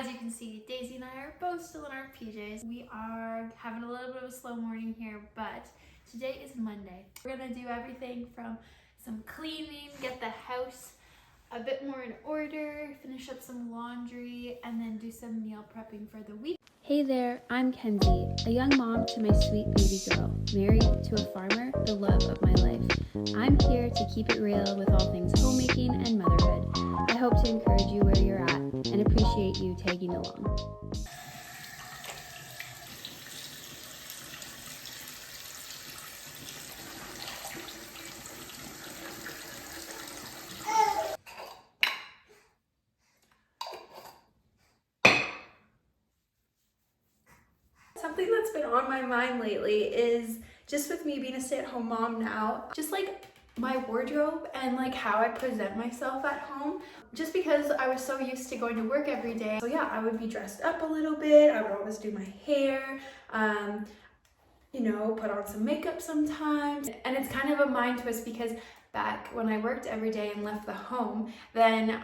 As you can see, Daisy and I are both still in our PJs. We are having a little bit of a slow morning here, but today is Monday. We're gonna do everything from some cleaning, get the house a bit more in order, finish up some laundry, and then do some meal prepping for the week. Hey there, I'm Kenzie, a young mom to my sweet baby girl, married to a farmer, the love of my life. I'm here to keep it real with all things homemaking and motherhood. I hope to encourage you where you're at and appreciate you tagging along. Something that's been on my mind lately is just with me being a stay-at-home mom now, just like my wardrobe and like how I present myself at home. Just because I was so used to going to work every day. So yeah, I would be dressed up a little bit. I would always do my hair, you know, put on some makeup sometimes. And it's kind of a mind twist because back when I worked every day and left the home, then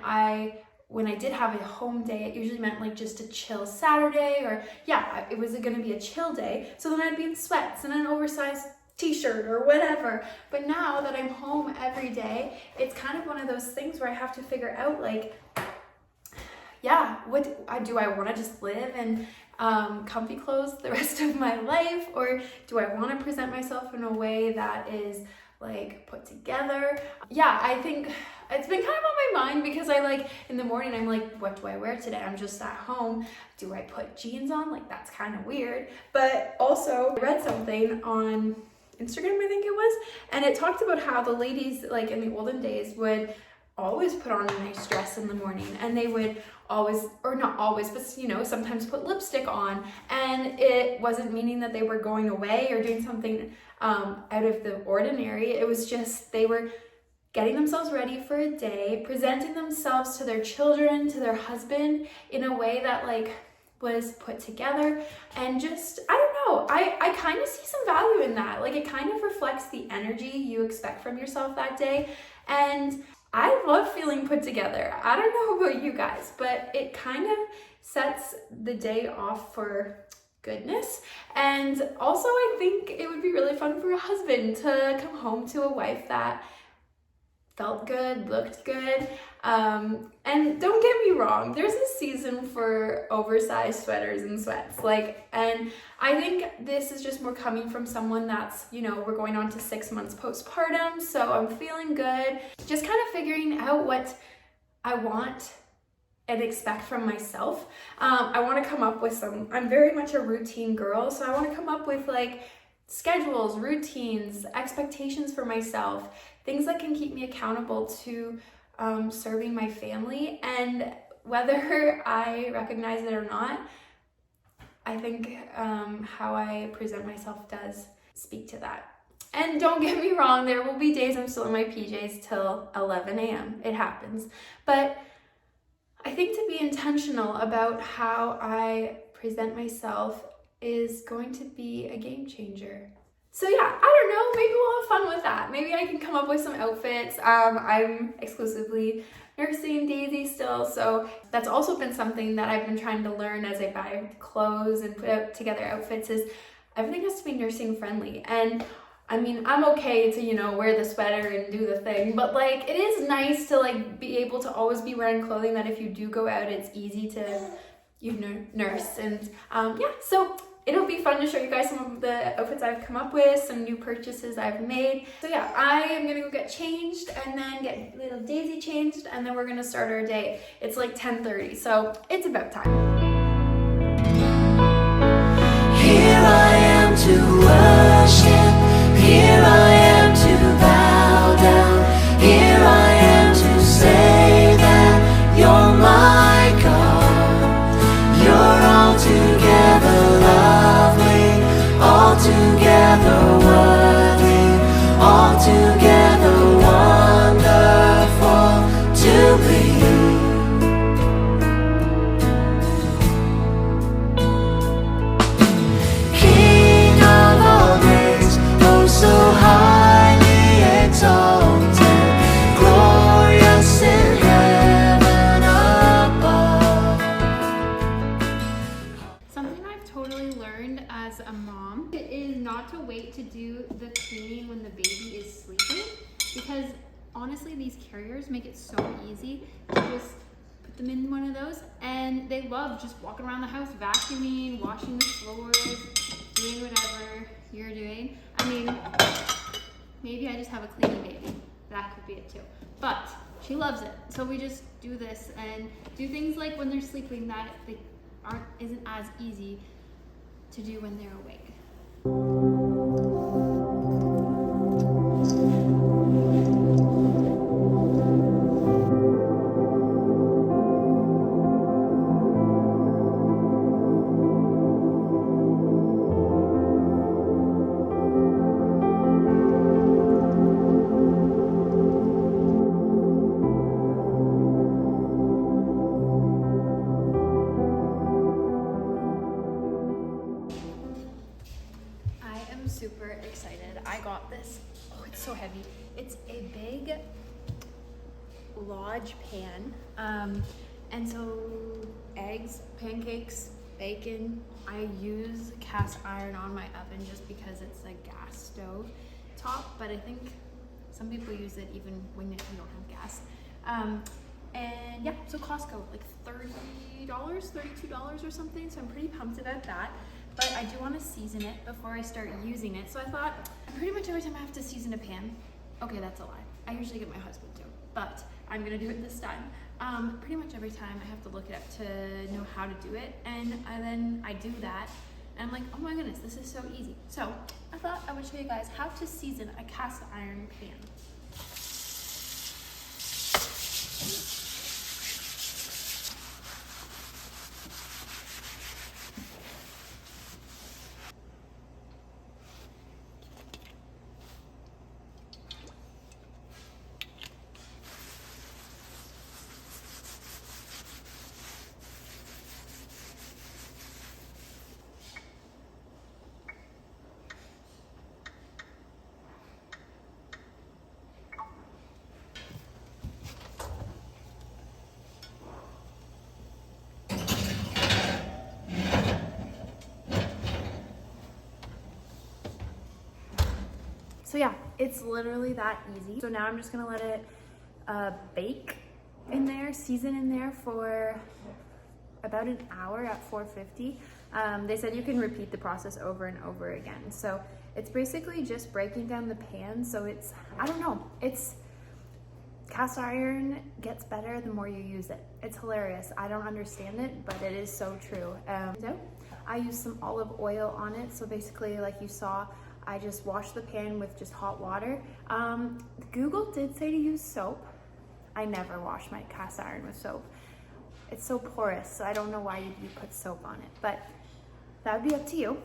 when I did have a home day, it usually meant like just a chill Saturday, or yeah, it was gonna be a chill day. So then I'd be in sweats and an oversized t-shirt or whatever. But now that I'm home every day, it's kind of one of those things where I have to figure out like, yeah, do I wanna just live in comfy clothes the rest of my life? Or do I wanna present myself in a way that is like put together? Yeah, I think it's been kind of on my mind because I like in the morning I'm like, what do I wear today? I'm just at home. Do I put jeans on? Like that's kind of weird. But also I read something on Instagram, I think it was, and it talked about how the ladies like in the olden days would always put on a nice dress in the morning, and they would always, or not always, but you know, sometimes put lipstick on, and it wasn't meaning that they were going away or doing something out of the ordinary. It was just they were getting themselves ready for a day, presenting themselves to their children, to their husband in a way that like was put together. And just, I don't know, I kind of see some value in that. Like it kind of reflects the energy you expect from yourself that day. And I love feeling put together. I don't know about you guys, but it kind of sets the day off for goodness. And also I think it would be really fun for a husband to come home to a wife that felt good, looked good. And don't get me wrong, there's a season for oversized sweaters and sweats. And I think this is just more coming from someone that's, you know, we're going on to 6 months postpartum, so I'm feeling good. Just kind of figuring out what I want and expect from myself. I want to come up with I'm very much a routine girl, so I want to come up with like schedules, routines, expectations for myself, things that can keep me accountable to serving my family. And whether I recognize it or not, I think how I present myself does speak to that. And don't get me wrong, there will be days I'm still in my PJs till 11 a.m. It happens. But I think to be intentional about how I present myself is going to be a game changer. So yeah, I don't know, maybe we'll have fun with that. Maybe I can come up with some outfits. I'm exclusively nursing Daisy still, so that's also been something that I've been trying to learn as I buy clothes and put together outfits, is everything has to be nursing friendly. And I mean, I'm okay to, you know, wear the sweater and do the thing, but like it is nice to like be able to always be wearing clothing that if you do go out, it's easy to, you know, nurse. And yeah, so it'll be fun to show you guys some of the outfits I've come up with, some new purchases I've made. So yeah, I am gonna go get changed and then get little Daisy changed, and then we're gonna start our day. It's like 10:30, so it's about time. Here I am to worship, here I am to bow down, here I am to say that you're my God. You're altogether lovely, altogether worthy, altogether wonderful to be. as a mom is not to wait to do the cleaning when the baby is sleeping, because honestly these carriers make it so easy to just put them in one of those, and they love just walking around the house vacuuming, washing the floors, doing whatever you're doing. I mean, maybe I just have a cleaning baby. That could be it too. But she loves it. So we just do this and do things like when they're sleeping that isn't as easy to do when they're awake. Super excited. I got this. Oh, it's so heavy. It's a big Lodge pan. And so eggs, pancakes, bacon. I use cast iron on my oven just because it's a gas stove top, but I think some people use it even when you don't have gas. And yeah, so Costco, like $30, $32 or something. So I'm pretty pumped about that. But I do want to season it before I start using it. So I thought pretty much every time I have to season a pan, okay, that's a lie. I usually get my husband to, but I'm gonna do it this time. Pretty much every time I have to look it up to know how to do it. And then I do that and I'm like, oh my goodness, this is so easy. So I thought I would show you guys how to season a cast iron pan. So yeah, it's literally that easy. So now I'm just gonna let it bake in there, season in there for about an hour at 450. They said you can repeat the process over and over again. So it's basically just breaking down the pan. So it's, I don't know, it's cast iron gets better the more you use it. It's hilarious. I don't understand it, but it is so true. So I use some olive oil on it. So basically, like you saw, I just wash the pan with just hot water. Google did say to use soap. I never wash my cast iron with soap. It's so porous, so I don't know why you put soap on it, but that would be up to you.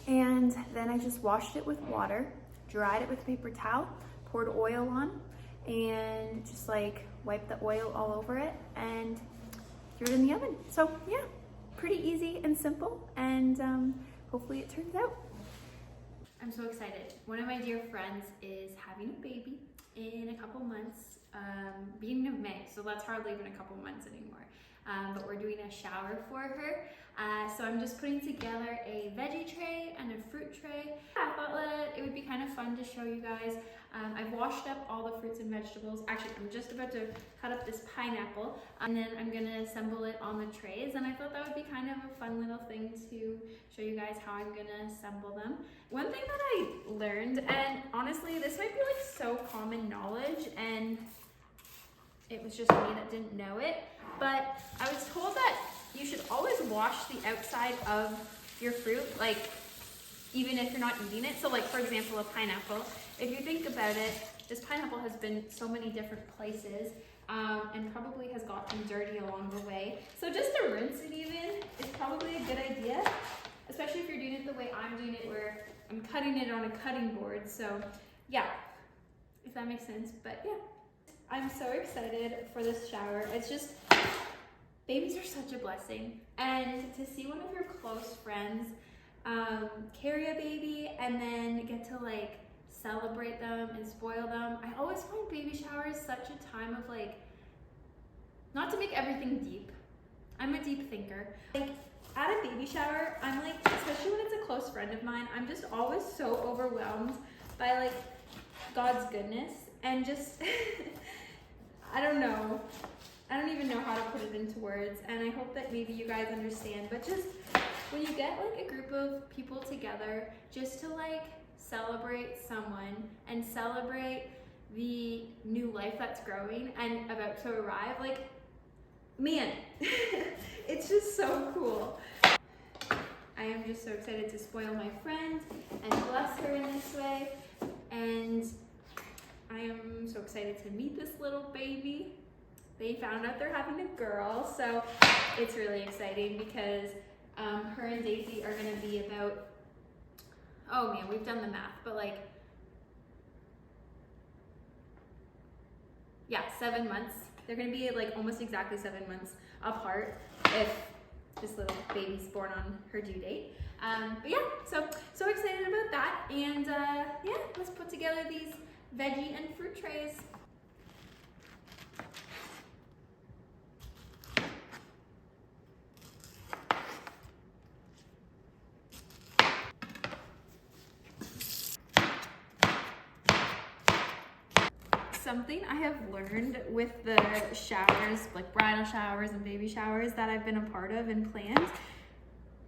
And then I just washed it with water, dried it with a paper towel, poured oil on, and just like wiped the oil all over it and threw it in the oven. So yeah, pretty easy and simple, and hopefully it turns out. I'm so excited. One of my dear friends is having a baby in a couple months, beginning of May, so that's hardly even a couple months anymore. But we're doing a shower for her. So I'm just putting together a veggie tray and a fruit tray. I thought that it would be kind of fun to show you guys. I've washed up all the fruits and vegetables. Actually, I'm just about to cut up this pineapple, and then I'm gonna assemble it on the trays. And I thought that would be kind of a fun little thing to show you guys how I'm gonna assemble them. One thing that I learned, and honestly, this might be like so common knowledge, and it was just me that didn't know it, but I was told that you should always wash the outside of your fruit, like even if you're not eating it. So like, for example, a pineapple, if you think about it, this pineapple has been so many different places and probably has gotten dirty along the way. So just to rinse it even is probably a good idea, especially if you're doing it the way I'm doing it, where I'm cutting it on a cutting board. So yeah, if that makes sense. But yeah, I'm so excited for this shower. It's just, babies are such a blessing. And to see one of your close friends carry a baby and then get to like celebrate them and spoil them. I always find baby showers such a time of like, not to make everything deep, I'm a deep thinker, like at a baby shower, I'm like, especially when it's a close friend of mine, I'm just always so overwhelmed by like God's goodness and just, I don't know. I don't even know how to put it into words, and I hope that maybe you guys understand, but just when you get like a group of people together just to like celebrate someone and celebrate the new life that's growing and about to arrive, like, man, it's just so cool. I am just so excited to spoil my friend and bless her in this way, and I am so excited to meet this little baby. They found out they're having a girl, so it's really exciting because her and Daisy are gonna be about, oh man, we've done the math, but like, yeah, 7 months. They're gonna be like almost exactly 7 months apart if this little baby's born on her due date. But yeah, so excited about that, and yeah, let's put together these veggie and fruit trays. Something I have learned with the showers, like bridal showers and baby showers that I've been a part of and planned,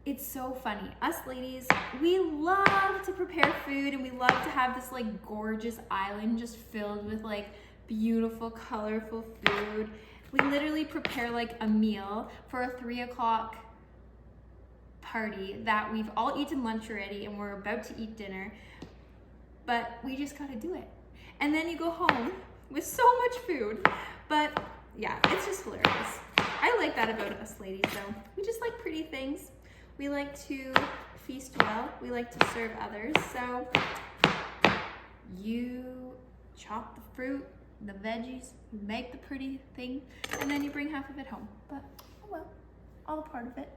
it's so funny. Us ladies, we love to prepare food and we love to have this like gorgeous island just filled with like beautiful, colorful food. We literally prepare like a meal for a 3 o'clock party that we've all eaten lunch already and we're about to eat dinner, but we just gotta do it. And then you go home with so much food. But yeah, it's just hilarious. I like that about us ladies though. We just like pretty things. We like to feast well. We like to serve others. So you chop the fruit, the veggies, you make the pretty thing, and then you bring half of it home. But oh well, all a part of it.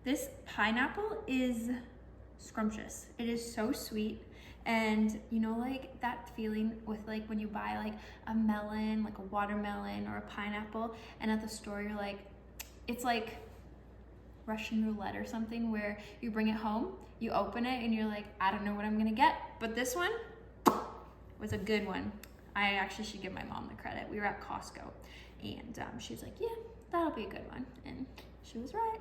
This pineapple is scrumptious. It is so sweet. And you know, like that feeling with like when you buy like a melon, like a watermelon or a pineapple, and at the store you're like, it's like Russian roulette or something, where you bring it home, you open it, and you're like, I don't know what I'm gonna get. But this one was a good one. I actually should give my mom the credit. We were at Costco, and she was like, yeah, that'll be a good one. And she was right.